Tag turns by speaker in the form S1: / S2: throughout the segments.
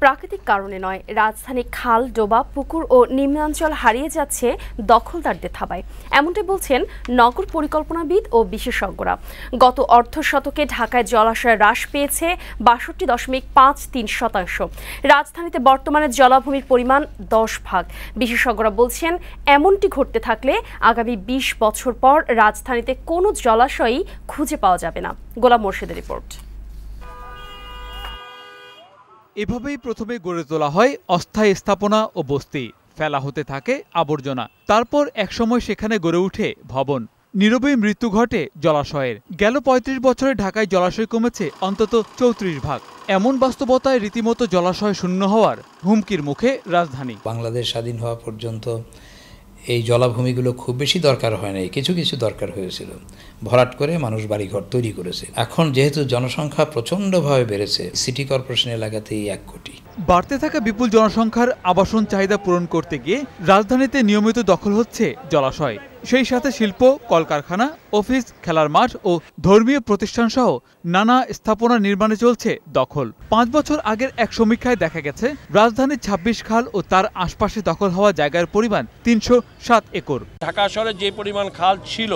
S1: প্রাকৃতিক কারণে নয়, রাজধানী খাল, ডোবা, পুকুর ও নিম্নাঞ্চল হারিয়ে যাচ্ছে দখলদারদের থাবায়। এমনটাই বলছেন নগর পরিকল্পনাবিদ ও বিশেষজ্ঞরা। গত অর্থ শতকে ঢাকায় জলাশয় হ্রাস পেয়েছে ৬২.৫৩%। রাজধানীতে বর্তমানে জলাভূমির পরিমাণ ১০ ভাগ। বিশেষজ্ঞরা বলছেন, এমনটি ঘটতে থাকলে আগামী ২০ বছর পর রাজধানীতে কোনো জলাশয়ই খুঁজে পাওয়া যাবে না। গোলাম মোর্শেদের রিপোর্ট।
S2: এভাবেই প্রথমে গড়ে তোলা হয় অস্থায়ী স্থাপনা ও বস্তি, ফেলা হতে থাকে আবর্জনা। তারপর একসময় সেখানে গড়ে ওঠে ভবন। নীরবেই মৃত্যু ঘটে জলাশয়ের। গেল ৩৫ বছরে ঢাকায় জলাশয় কমেছে অন্তত ৩৪ ভাগ। এমন বাস্তবতায় রীতিমতো জলাশয় শূন্য হওয়ার হুমকির মুখে রাজধানী।
S3: বাংলাদেশ স্বাধীন হওয়া পর্যন্ত এই জলাভূমিগুলো খুব বেশি দরকার হয় নাই, কিছু কিছু দরকার হয়েছিল। ভরাট করে মানুষ বাড়িঘর তৈরি করেছে। এখন যেহেতু জনসংখ্যা প্রচণ্ডভাবে বেড়েছে, সিটি কর্পোরেশন এলাকাতেই ১ কোটি।
S2: বাড়তে থাকা বিপুল জনসংখ্যার আবাসন চাহিদা পূরণ করতে গিয়ে রাজধানীতে নিয়মিত দখল হচ্ছে জলাশয়। সেই সাথে শিল্প, কলকারখানা, অফিস, খেলার মাঠ ও ধর্মীয় প্রতিষ্ঠান সহ নানা স্থাপনা নির্মাণে চলছে দখল। ৫ বছর আগের এক সমীক্ষায় দেখা গেছে রাজধানীর ২৬ খাল ও তার আশপাশে দখল হওয়া জায়গার পরিমাণ ৩০৭ একর।
S4: ঢাকা শহরে যে পরিমাণ খাল ছিল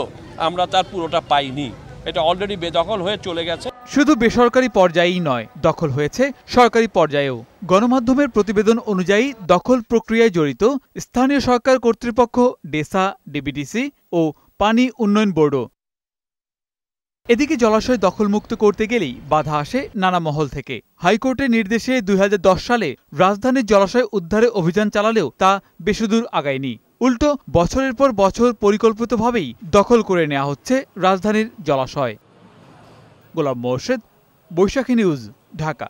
S4: আমরা তার পুরোটা পাইনি, এটা অলরেডি বেদখল হয়ে চলে গেছে।
S2: শুধু বেসরকারি পর্যায়েই নয়, দখল হয়েছে সরকারি পর্যায়েও। গণমাধ্যমের প্রতিবেদন অনুযায়ী দখল প্রক্রিয়ায় জড়িত স্থানীয় সরকার কর্তৃপক্ষ, ডেসা, ডিবিডিসি ও পানি উন্নয়ন বোর্ডও। এদিকে জলাশয় দখলমুক্ত করতে গেলেই বাধা আসে নানা মহল থেকে। হাইকোর্টের নির্দেশে ২০১০ সালে রাজধানীর জলাশয় উদ্ধারে অভিযান চালালেও তা বেশিদূর আগায়নি। উল্টো বছরের পর বছর পরিকল্পিতভাবেই দখল করে নেওয়া হচ্ছে রাজধানীর জলাশয়। গোলাম মোর্শেদ, বৈশাখী নিউজ, ঢাকা।